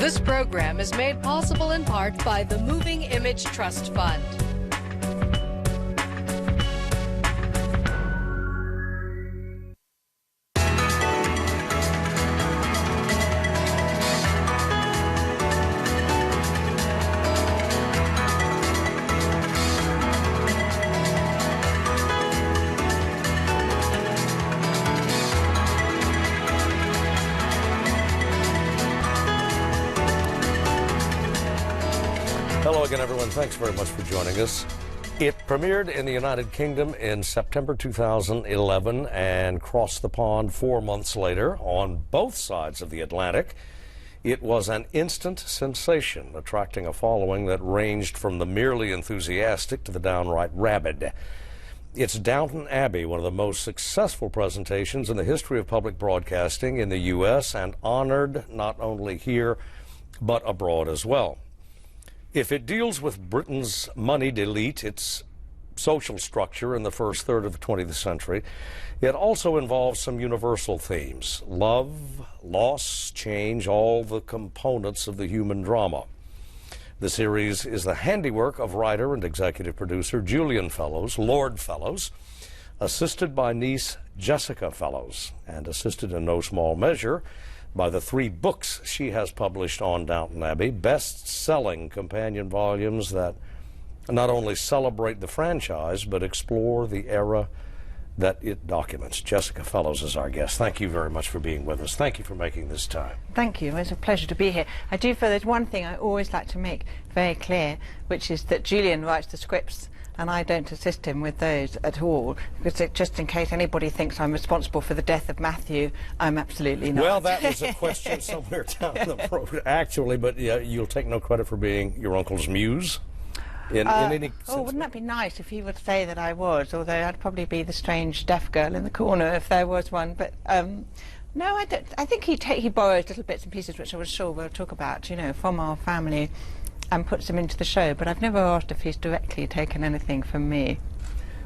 This program is made possible in part by the Moving Image Trust Fund. Hello again, everyone. Thanks very much for joining us. It premiered in the United Kingdom in September 2011 and crossed the pond 4 months later on both sides of the Atlantic. It was an instant sensation, attracting a following that ranged from the merely enthusiastic to the downright rabid. It's Downton Abbey, one of the most successful presentations in the history of public broadcasting in the U.S. and honored not only here but abroad as well. If it deals with Britain's moneyed elite, its social structure in the first third of the 20th century, it also involves some universal themes: love, loss, change, all the components of the human drama. The series is the handiwork of writer and executive producer Julian Fellowes, Lord Fellowes, assisted by niece Jessica Fellowes, and assisted in no small measure by the 3 books she has published on Downton Abbey, best-selling companion volumes that not only celebrate the franchise, but explore the era that it documents. Jessica Fellowes is our guest. Thank you very much for being with us. Thank you for making this time. Thank you. It's a pleasure to be here. I do feel there's one thing I always like to make very clear, which is that Julian writes the scripts and I don't assist him with those at all, because just in case anybody thinks I'm responsible for the death of Matthew, I'm absolutely not. Well, that was a question somewhere down the road, actually, but yeah, you'll take no credit for being your uncle's muse? In any sense? Oh, wouldn't that be nice if he would say that I was, although I'd probably be the strange deaf girl in the corner if there was one. But no, I don't. I think he borrows little bits and pieces, which I was sure we'll talk about, you know, from our family, and puts them into the show, but I've never asked if he's directly taken anything from me.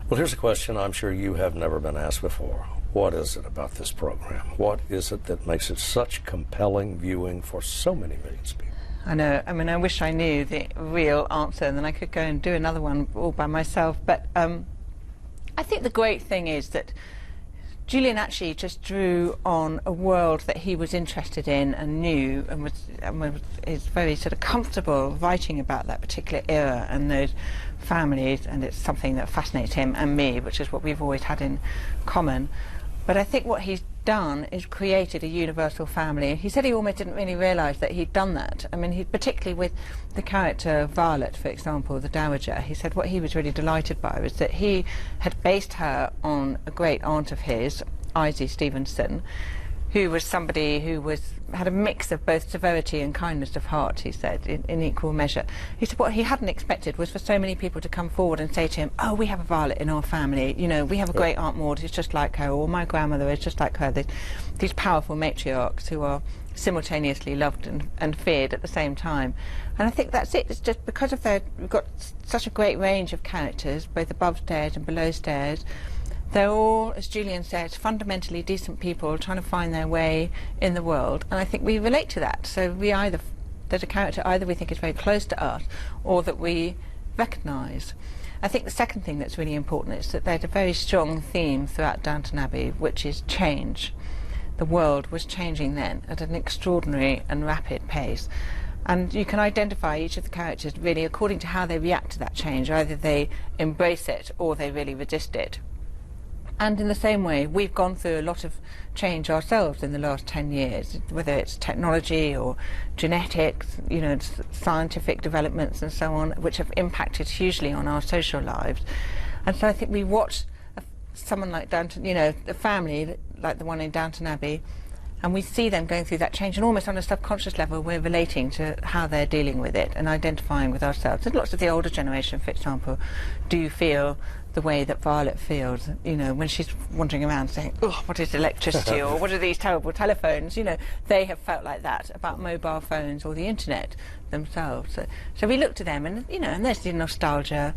Well, here's a question I'm sure you have never been asked before. What is it about this program? What is it that makes it such compelling viewing for so many millions of people? I know. I mean, I wish I knew the real answer, and then I could go and do another one all by myself. But I think the great thing is that Julian actually just drew on a world that he was interested in and knew, and is very sort of comfortable writing about that particular era and those families, and it's something that fascinates him and me, which is what we've always had in common. But I think what he's done is created a universal family. He said he almost didn't really realise that he'd done that. I mean, particularly with the character Violet, for example, the Dowager, he said what he was really delighted by was that he had based her on a great aunt of his, Izzy Stevenson, who was somebody who had a mix of both severity and kindness of heart, he said, in equal measure. He said what he hadn't expected was for so many people to come forward and say to him, oh, we have a Violet in our family, you know, we have a great Aunt Maud who's just like her, or my grandmother is just like her. These powerful matriarchs who are simultaneously loved and feared at the same time. And I think that's it. It's just because of we've got such a great range of characters, both above stairs and below stairs. They're all, as Julian said, fundamentally decent people trying to find their way in the world, and I think we relate to that. So there's a character either we think is very close to us or that we recognise. I think the second thing that's really important is that there's a very strong theme throughout Downton Abbey, which is change. The world was changing then at an extraordinary and rapid pace. And you can identify each of the characters really according to how they react to that change. Either they embrace it or they really resist it. And in the same way, we've gone through a lot of change ourselves in the last 10 years, whether it's technology or genetics, you know, scientific developments and so on, which have impacted hugely on our social lives. And so I think we watch someone like Downton, you know, a family like the one in Downton Abbey, and we see them going through that change, and almost on a subconscious level we're relating to how they're dealing with it and identifying with ourselves. And lots of the older generation, for example, do feel the way that Violet feels, you know, when she's wandering around saying, oh, what is electricity, or what are these terrible telephones, you know, they have felt like that about mobile phones or the internet themselves. So we look to them, and, you know, and there's the nostalgia.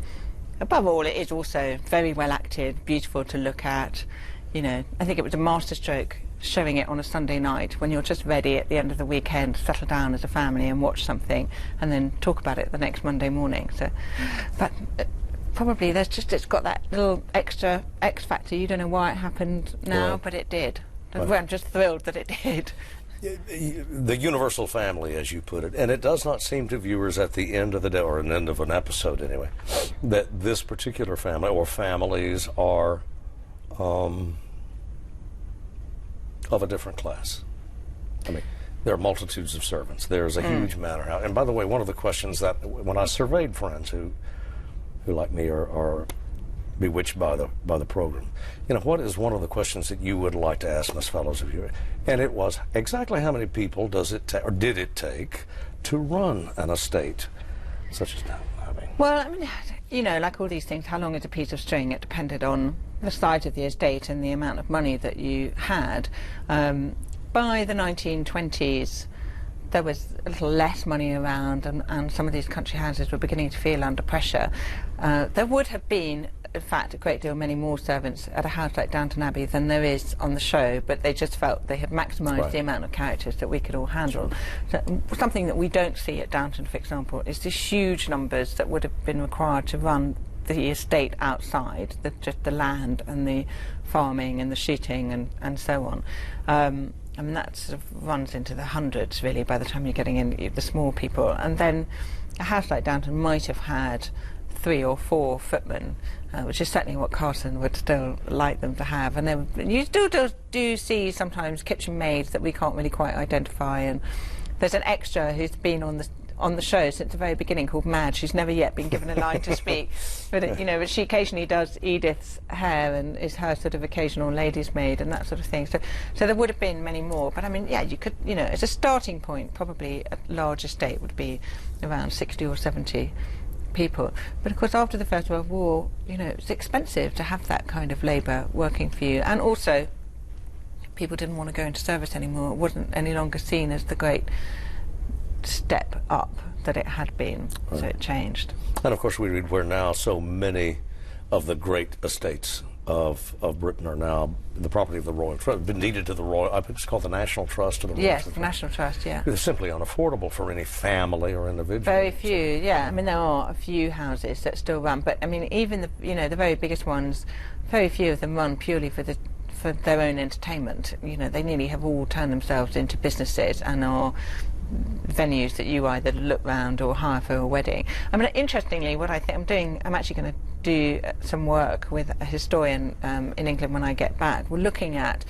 Above all, it is also very well acted, beautiful to look at. You know, I think it was a masterstroke showing it on a Sunday night when you're just ready at the end of the weekend to settle down as a family and watch something and then talk about it the next Monday morning. So, but probably it's got that little extra X factor. You don't know why it happened now, but it did. Right. I'm just thrilled that it did. The universal family, as you put it, and it does not seem to viewers at the end of the day, or an end of an episode anyway, that this particular family or families are of a different class. I mean, there are multitudes of servants. There's a huge manor house. And by the way, one of the questions that when I surveyed friends who like me are bewitched by the program, you know, what is one of the questions that you would like to ask Miss Fellowes of you? And it was, exactly how many people does it take, or did it take, to run an estate such as Downton Abbey? Well, I mean, you know, like all these things, how long is a piece of string? It depended on the size of the estate and the amount of money that you had. By the 1920s, there was a little less money around, and some of these country houses were beginning to feel under pressure. There would have been, in fact, a great deal many more servants at a house like Downton Abbey than there is on the show, but they just felt they had maximised the amount of characters that we could all handle. So, something that we don't see at Downton, for example, is the huge numbers that would have been required to run the estate outside, just the land and the farming and the shooting and so on. I mean, that sort of runs into the hundreds, really, by the time you're getting in the small people. And then a house like Downton might have had 3 or 4 footmen, which is certainly what Carson would still like them to have. And you still do see sometimes kitchen maids that we can't really quite identify. And there's an extra who's been on the show since the very beginning called Mad. She's never yet been given a line to speak, but you know, but she occasionally does Edith's hair and is her sort of occasional lady's maid and that sort of thing. So there would have been many more. But I mean, yeah, you could, you know, as a starting point, probably a large estate would be around 60 or 70 people. But of course, after the First World War, you know, it's expensive to have that kind of labour working for you, and also people didn't want to go into service anymore. It wasn't any longer seen as the great step up that it had been, so it changed. And of course we read where now so many of the great estates of Britain are now the property of the Royal Trust, been deeded to the Royal, I think it's called the National Trust. Of the yes, the National Trust, yeah. It's simply unaffordable for any family or individual. Very few, yeah. I mean, there are a few houses that still run, but I mean, even the very biggest ones, very few of them run purely for their own entertainment. You know, they nearly have all turned themselves into businesses and are venues that you either look round or hire for a wedding. I mean, interestingly, what I think I'm actually going to do some work with a historian in England when I get back. We're looking at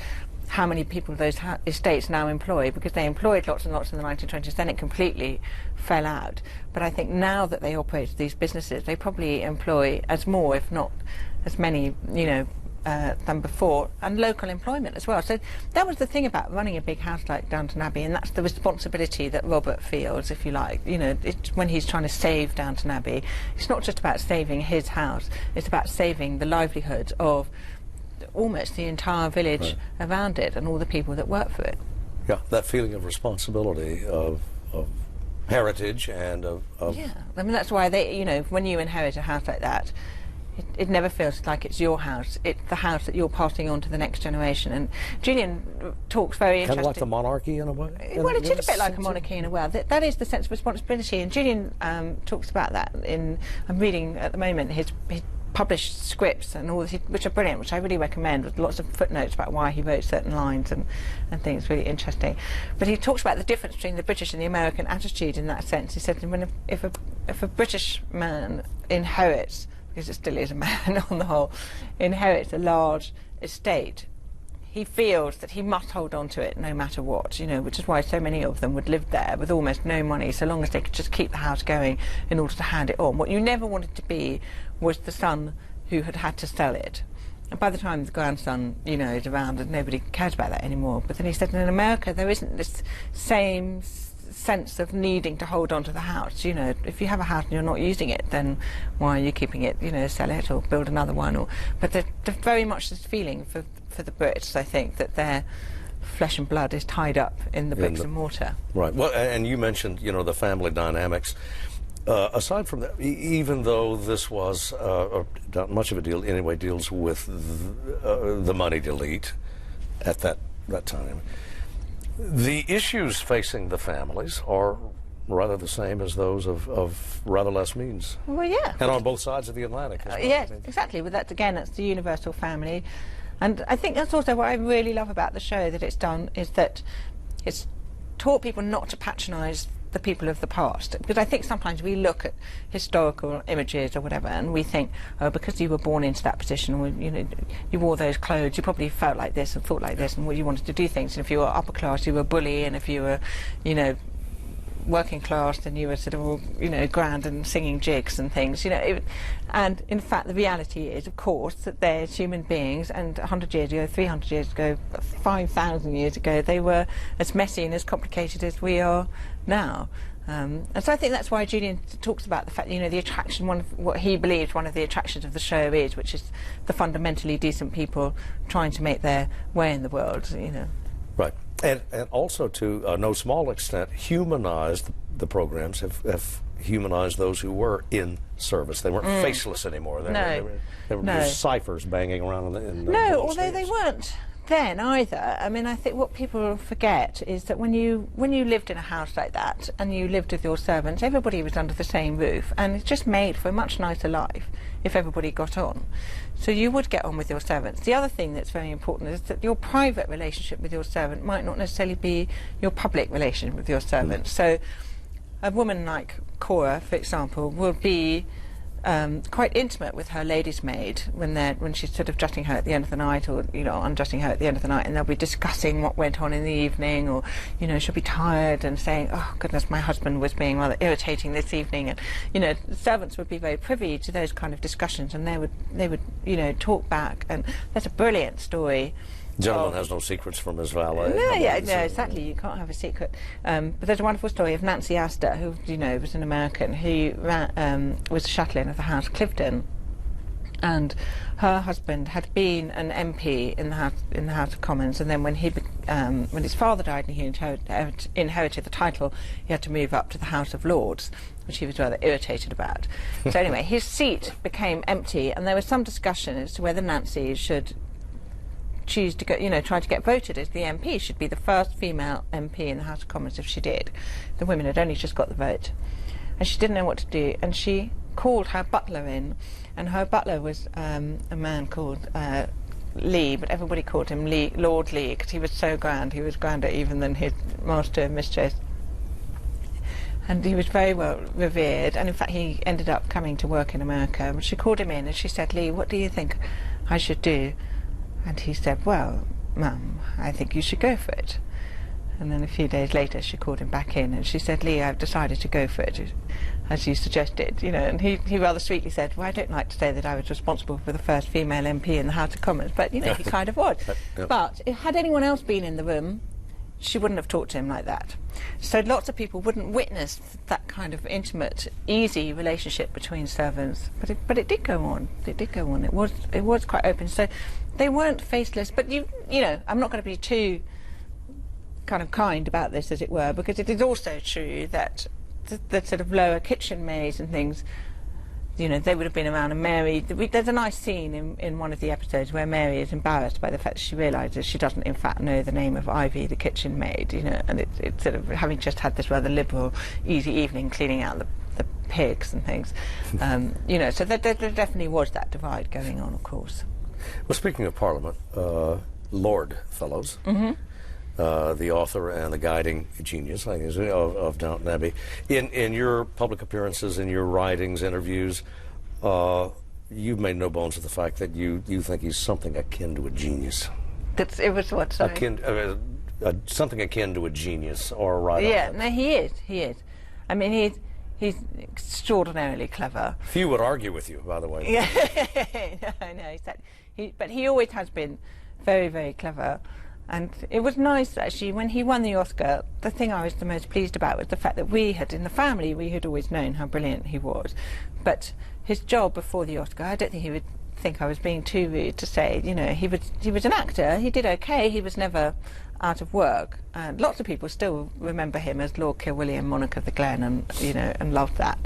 how many people those estates now employ, because they employed lots and lots in the 1920s, then it completely fell out. But I think now that they operate these businesses, they probably employ as more, if not as many, you know, than before, and local employment as well. So that was the thing about running a big house like Downton Abbey, and that's the responsibility that Robert feels, if you like. You know, when he's trying to save Downton Abbey, it's not just about saving his house, it's about saving the livelihood of almost the entire village around it and all the people that work for it. Yeah, that feeling of responsibility, of heritage and of... Yeah, I mean, that's why you know, when you inherit a house like that, it never feels like it's your house. It's the house that you're passing on to the next generation. And Julian talks very interesting. Kind of like the monarchy in a way? Well, it is a bit like a monarchy in a way. That is the sense of responsibility. And Julian talks about that I'm reading at the moment his published scripts and all, which are brilliant, which I really recommend, with lots of footnotes about why he wrote certain lines and things. Really interesting. But he talks about the difference between the British and the American attitude in that sense. He said, if a British man inherits, because it still is a man on the whole, inherits a large estate, he feels that he must hold on to it no matter what, you know, which is why so many of them would live there with almost no money, so long as they could just keep the house going in order to hand it on. What you never wanted to be was the son who had to sell it. And by the time the grandson, you know, is around, and nobody cares about that anymore. But then he said, in America there isn't this same sense of needing to hold on to the house. You know, if you have a house and you're not using it, then why are you keeping it? You know, sell it or build another one. But there's very much this feeling for the Brits, I think, that their flesh and blood is tied up in the bricks and mortar. Right. Well, and you mentioned, you know, the family dynamics. Aside from that, even though this was not much of a deal anyway, deals with the moneyed elite at that that time. The issues facing the families are rather the same as those of rather less means. Well, yeah. And on both sides of the Atlantic as well. Yes, exactly. But that's, again, that's the universal family. And I think that's also what I really love about the show that it's done, is that it's taught people not to patronise the people of the past. Because I think sometimes we look at historical images or whatever and we think, oh, because you were born into that position, or, you know, you wore those clothes, you probably felt like this and thought like this, and you wanted to do things. And if you were upper class, you were a bully, and if you were, you know, working class, then you were sort of all, you know, grand and singing jigs and things, you know. And in fact, the reality is, of course, that there's human beings, and 100 years ago, 300 years ago, 5,000 years ago, they were as messy and as complicated as we are now. And so I think that's why Julian talks about the fact, you know, the attraction, what he believes one of the attractions of the show is, which is the fundamentally decent people trying to make their way in the world, you know. Right. And also, to no small extent, humanized the programs, have humanized those who were in service. They weren't faceless anymore. They were just ciphers banging around in the No, although they weren't then either. I mean, I think what people forget is that when you lived in a house like that and you lived with your servants, everybody was under the same roof, and it just made for a much nicer life if everybody got on. So you would get on with your servants. The other thing that's very important is that your private relationship with your servant might not necessarily be your public relationship with your servant. So a woman like Cora, for example, will be quite intimate with her lady's maid when she's sort of dressing her at the end of the night, or, you know, undressing her at the end of the night, and they'll be discussing what went on in the evening, or, you know, she'll be tired and saying, oh goodness, my husband was being rather irritating this evening, and, you know, servants would be very privy to those kind of discussions, and they would you know, talk back. And that's a brilliant story. Gentleman has no secrets from his valet. No, exactly. You can't have a secret. But there's a wonderful story of Nancy Astor, who, you know, was an American who was a chatelaine of the House of Clifton, and her husband had been an MP in the House of Commons, and then when his father died and he inherited the title, he had to move up to the House of Lords, which he was rather irritated about. So anyway, his seat became empty, and there was some discussion as to whether Nancy should choose to go, you know, try to get voted as the MP. She'd be the first female MP in the House of Commons if she did. The women had only just got the vote, and she didn't know what to do, and she called her butler in, and her butler was a man called Lee, but everybody called him Lord Lee, because he was so grand. He was grander even than his master and mistress, and he was very well revered, and in fact he ended up coming to work in America. But she called him in and she said, Lee, what do you think I should do? And he said, well, Mum, I think you should go for it. And then a few days later she called him back in and she said, Lee, I've decided to go for it, as you suggested, you know. And he rather sweetly said, well, I don't like to say that I was responsible for the first female MP in the House of Commons, but, you know, he kind of was. But had anyone else been in the room, she wouldn't have talked to him like that. So lots of people wouldn't witness that kind of intimate, easy relationship between servants. But it did go on. It did go on. It was quite open. So they weren't faceless. But you know, I'm not going to be too kind of kind about this, as it were, because it is also true that the sort of lower kitchen maids and things, you know, they would have been around. And Mary, there's a nice scene in one of the episodes where Mary is embarrassed by the fact that she realises she doesn't in fact know the name of Ivy, the kitchen maid, you know, and it's sort of having just had this rather liberal, easy evening cleaning out the pigs and things. You know, so there definitely was that divide going on, of course. Well, speaking of Parliament, Lord Fellowes, the author and the guiding genius, I guess, of Downton Abbey. In your public appearances, in your writings, interviews, you've made no bones of the fact that you think he's something akin to a genius. It was what, sorry? Something akin to a genius, or right? Yeah, no, he is. I mean, he's extraordinarily clever. Few would argue with you, by the way. Yeah, no, exactly. But he always has been very, very clever. And it was nice, actually, when he won the Oscar, the thing I was the most pleased about was the fact that in the family, we had always known how brilliant he was. But his job before the Oscar, I don't think he would think I was being too rude to say, you know, he was an actor, he did okay, he was never out of work, and lots of people still remember him as Lord Kilwilliam, Monarch of the Glen, and and loved that.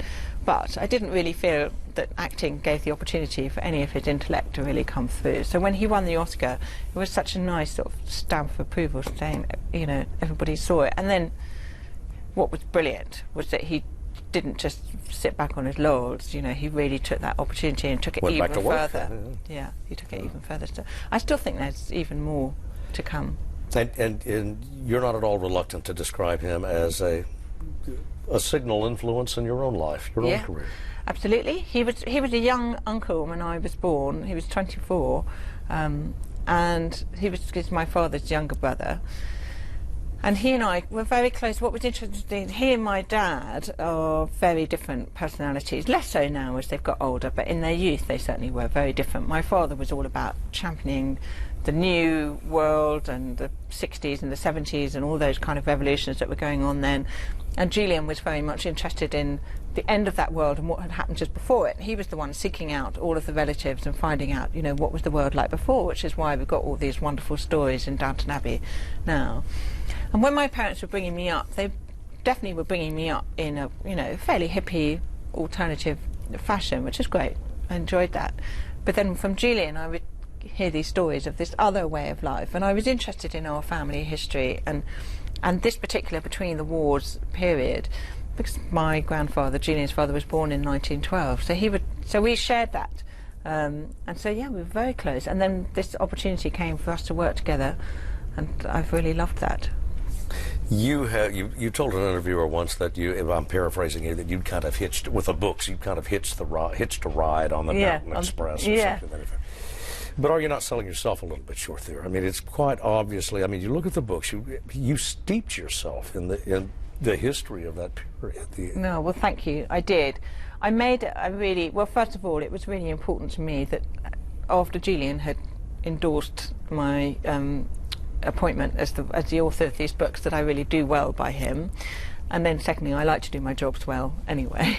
But I didn't really feel that acting gave the opportunity for any of his intellect to really come through. So when he won the Oscar, it was such a nice sort of stamp of approval, saying, everybody saw it. And then what was brilliant was that he didn't just sit back on his laurels. He really took that opportunity and took it even further. Yeah, he took it even further. So I still think there's even more to come. And you're not at all reluctant to describe him as a signal influence in your own life, your own career. Absolutely. He was a young uncle when I was born. He was 24, and he's my father's younger brother. And he and I were very close. What was interesting, he and my dad are very different personalities, less so now as they've got older, but in their youth they certainly were very different. My father was all about championing the new world and the 60s and the 70s and all those kind of revolutions that were going on then. And Julian was very much interested in the end of that world and what had happened just before it. He was the one seeking out all of the relatives and finding out, what was the world like before, which is why we've got all these wonderful stories in Downton Abbey now. And when my parents were bringing me up, they definitely were bringing me up in a, fairly hippie, alternative fashion, which is great. I enjoyed that. But then from Julian, I would hear these stories of this other way of life, and I was interested in our family history and this particular between the wars period, because my grandfather, Julian's father, was born in 1912, so we shared that, and so we were very close. And then this opportunity came for us to work together, and I've really loved that. You told an interviewer once that if I'm paraphrasing you, that you'd kind of hitched with the books. You'd kind of hitched a ride on the Mountain Express or something. But are you not selling yourself a little bit short there? I mean, it's quite obviously. I mean, you look at the books. You steeped yourself in the history of that period. No, well, thank you. I did. I made it. First of all, it was really important to me that after Julian had endorsed my appointment as the author of these books, that I really do well by him. And then secondly, I like to do my jobs well anyway.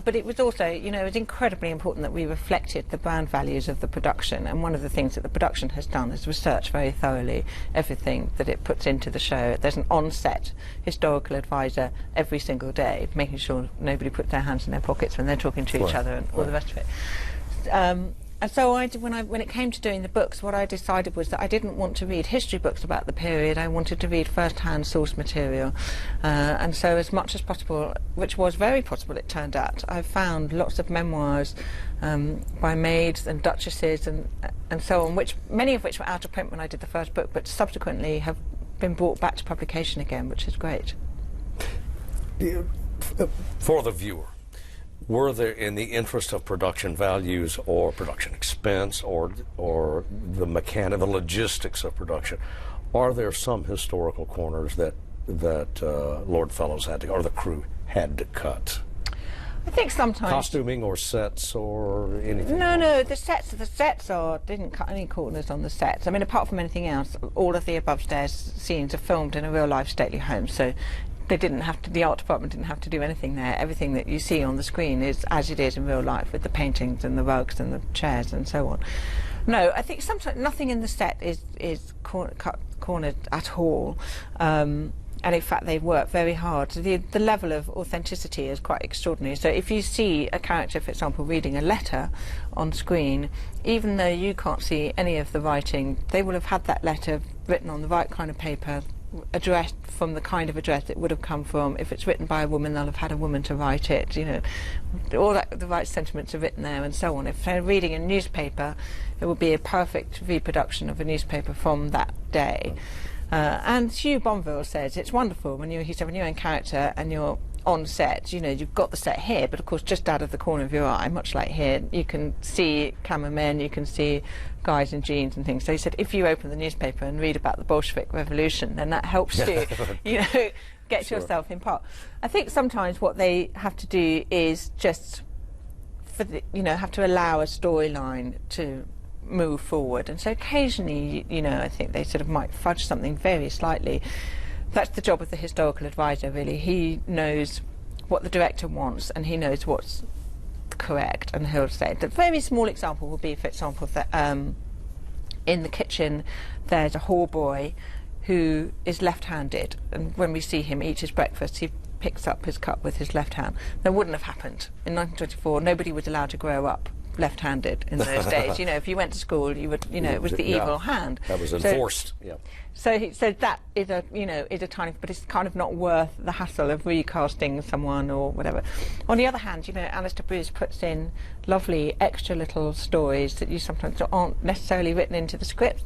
But it was also, it was incredibly important that we reflected the brand values of the production. And one of the things that the production has done is research very thoroughly everything that it puts into the show. There's an on-set historical advisor every single day, making sure nobody puts their hands in their pockets when they're talking to each other and all the rest of it. And so when it came to doing the books, what I decided was that I didn't want to read history books about the period. I wanted to read first-hand source material. And so as much as possible, which was very possible, it turned out, I found lots of memoirs by maids and duchesses and so on, many of which were out of print when I did the first book, but subsequently have been brought back to publication again, which is great. For the viewer, were there, in the interest of production values or production expense or the logistics of production, are there some historical corners that Lord Fellowes had to, or the crew had to cut? I think sometimes costuming or sets or anything. No, the sets didn't cut any corners on the sets. I mean, apart from anything else, all of the above stairs scenes are filmed in a real life stately home, so the art department didn't have to do anything there. Everything that you see on the screen is as it is in real life, with the paintings and the rugs and the chairs and so on. No, I think sometimes nothing in the set is cornered at all. And in fact, they work very hard. The level of authenticity is quite extraordinary. So if you see a character, for example, reading a letter on screen, even though you can't see any of the writing, they will have had that letter written on the right kind of paper, addressed from the kind of address it would have come from. If it's written by a woman, they'll have had a woman to write it, all that, the right sentiments are written there and so on. If they're reading a newspaper, it would be a perfect reproduction of a newspaper from that day. And Hugh Bonville says it's wonderful when you're in character and you're on set, you've got the set here, but of course just out of the corner of your eye, much like here, you can see cameramen, you can see guys in jeans and things. So he said if you open the newspaper and read about the Bolshevik Revolution, then that helps you, get yourself in part. I think sometimes what they have to do is just have to allow a storyline to move forward, and so occasionally, I think they sort of might fudge something very slightly. That's the job of the historical advisor, really. He knows what the director wants and he knows what's correct, and he'll say. The very small example would be, for example, that In the kitchen, there's a hall boy who is left-handed, and when we see him eat his breakfast, he picks up his cup with his left hand. That wouldn't have happened in 1924. Nobody was allowed to grow up left-handed in those days. You know, if you went to school, you would, you know, it was the evil hand. That was enforced. Yeah. So that is a, you know, is a tiny, but it's kind of not worth the hassle of recasting someone or whatever. On the other hand, you know, Alistair Bruce puts in lovely extra little stories that you sometimes aren't necessarily written into the script,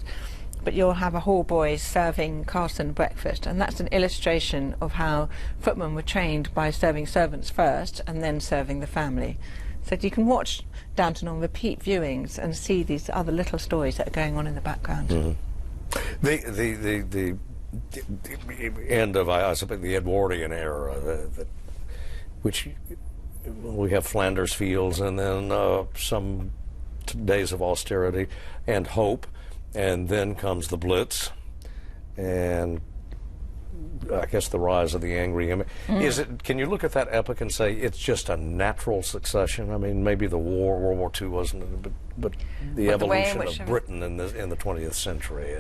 but you'll have a hall boy serving Carson breakfast, and that's an illustration of how footmen were trained by serving servants first and then serving the family. So you can watch Downton on repeat viewings and see these other little stories that are going on in the background. Mm-hmm. The end of, I suppose, the Edwardian era, which we have Flanders Fields, and then some days of austerity and hope, and then comes the Blitz, and I guess the rise of the angry Emmy. Can you look at that epic and say it's just a natural succession? I mean, maybe the war, World War II wasn't, but the evolution of Britain in the 20th century.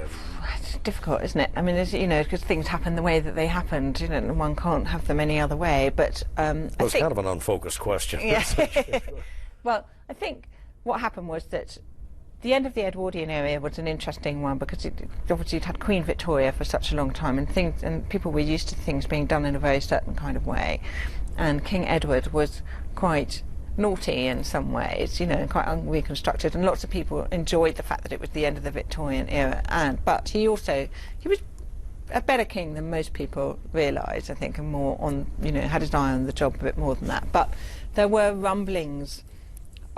It's difficult, isn't it? I mean, you know, because things happen the way that they happened, you know, and one can't have them any other way. But it's kind of an unfocused question. Yeah. Well, I think what happened was that the end of the Edwardian era was an interesting one because obviously it had Queen Victoria for such a long time, and people were used to things being done in a very certain kind of way, and King Edward was quite naughty in some ways, you know, quite unreconstructed, and lots of people enjoyed the fact that it was the end of the Victorian era. But he was a better king than most people realise, I think, and more on, you know, had his eye on the job a bit more than that. But there were rumblings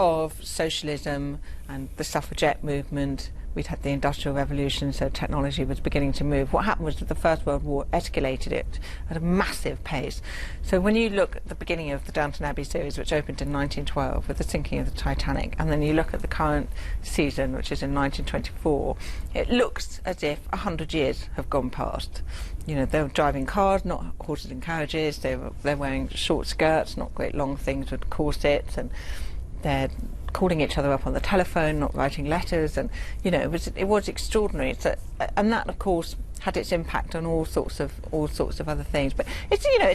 of socialism and the suffragette movement. We'd had the Industrial Revolution, so technology was beginning to move. What happened was that the First World War escalated it at a massive pace. So when you look at the beginning of the Downton Abbey series, which opened in 1912 with the sinking of the Titanic, and then you look at the current season, which is in 1924, it looks as if 100 years have gone past. You know, they were driving cars, not horses and carriages. They're wearing short skirts, not great long things with corsets, and they're calling each other up on the telephone, not writing letters, and you know, it was extraordinary. So, and that, of course, had its impact on all sorts of other things. But it's, you know,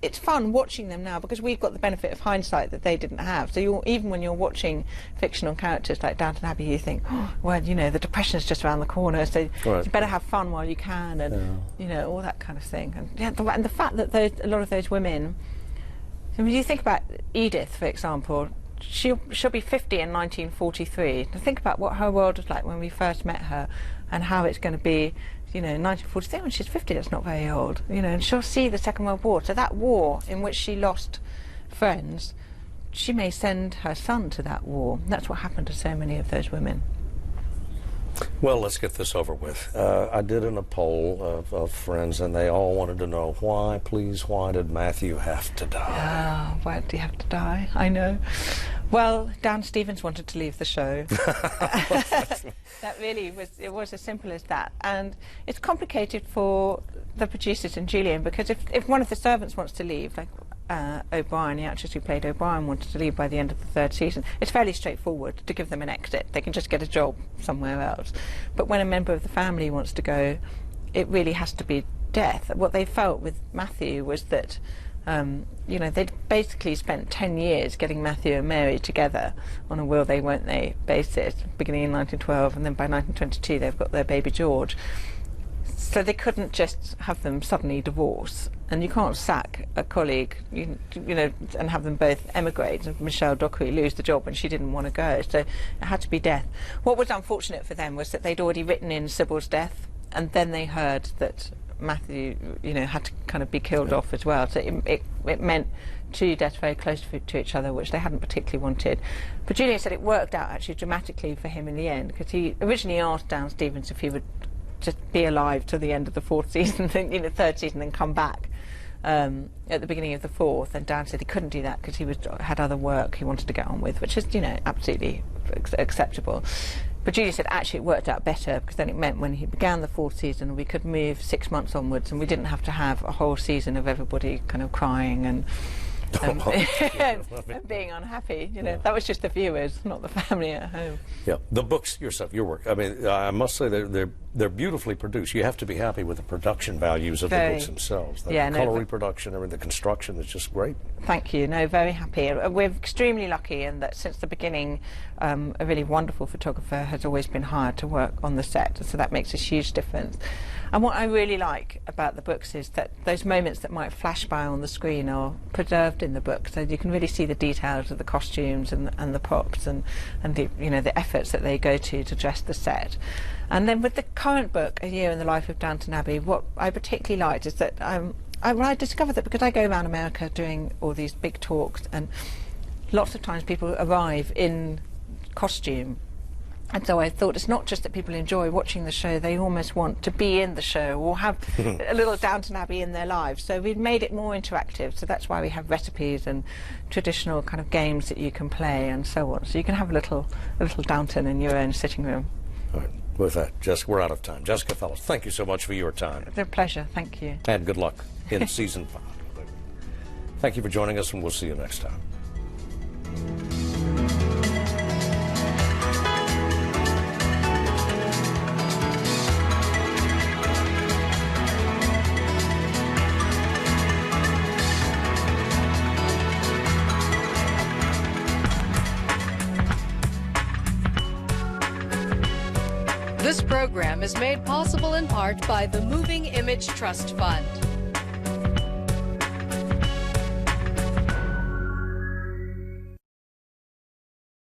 it's fun watching them now because we've got the benefit of hindsight that they didn't have. So even when you're watching fictional characters like Downton Abbey, you think, oh, well, you know, the depression's just around the corner, so you better have fun while you can, and you know, all that kind of thing. And yeah, and the fact that a lot of those women, I mean, you think about Edith, for example. She'll be 50 in 1943. Now think about what her world was like when we first met her, and how it's going to be, you know, in 1943 when she's 50. That's not very old, you know. And she'll see the Second World War. So that war in which she lost friends, she may send her son to that war. That's what happened to so many of those women. Well, let's get this over with. I did in a poll of friends, and they all wanted to know why did Matthew have to die? Oh, why did he have to die? I know. Well, Dan Stevens wanted to leave the show. That really was as simple as that. And it's complicated for the producers and Julian, because if one of the servants wants to leave, like O'Brien, the actress who played O'Brien, wanted to leave by the end of the third season, it's fairly straightforward to give them an exit. They can just get a job somewhere else. But when a member of the family wants to go, it really has to be death. What they felt with Matthew was that you know, they'd basically spent 10 years getting Matthew and Mary together on a will they won't they basis, beginning in 1912, and then by 1922 they've got their baby George. So they couldn't just have them suddenly divorce, and you can't sack a colleague, you know, and have them both emigrate, and Michelle Dockery lose the job when she didn't want to go. So it had to be death. What was unfortunate for them was that they'd already written in Sybil's death, and then they heard that Matthew, you know, had to kind of be killed off as well. So it meant two deaths very close to each other, which they hadn't particularly wanted. But Julian said it worked out actually dramatically for him in the end, because he originally asked Dan Stevens if he would just be alive till the end of the fourth season, you know, third season, and come back at the beginning of the fourth. And Dan said he couldn't do that because he had other work he wanted to get on with, which is, you know, absolutely acceptable. But Julie said actually it worked out better, because then it meant when he began the fourth season we could move 6 months onwards, and we didn't have to have a whole season of everybody kind of crying and and being unhappy. You know, that was just the viewers, not the family at home. Yeah, the books yourself, your work. I mean, I must say they're beautifully produced. You have to be happy with the production values of the books themselves. The color reproduction, the construction is just great. Thank you. No, very happy. We're extremely lucky in that since the beginning, a really wonderful photographer has always been hired to work on the set, so that makes a huge difference. And what I really like about the books is that those moments that might flash by on the screen are preserved in the book, so you can really see the details of the costumes and the props and the the efforts that they go to dress the set. And then with the current book, A Year in the Life of Downton Abbey, what I particularly liked is that I discovered that because I go around America doing all these big talks, and lots of times people arrive in costume. And so I thought it's not just that people enjoy watching the show, they almost want to be in the show or have a little Downton Abbey in their lives. So we've made it more interactive, so that's why we have recipes and traditional kind of games that you can play and so on. So you can have a little Downton in your own sitting room. All right. With that, Jessica, we're out of time. Jessica Fellowes, thank you so much for your time. It's a pleasure, thank you. And good luck in season 5. Thank you for joining us, and we'll see you next time. This program is made possible in part by the Moving Image Trust Fund.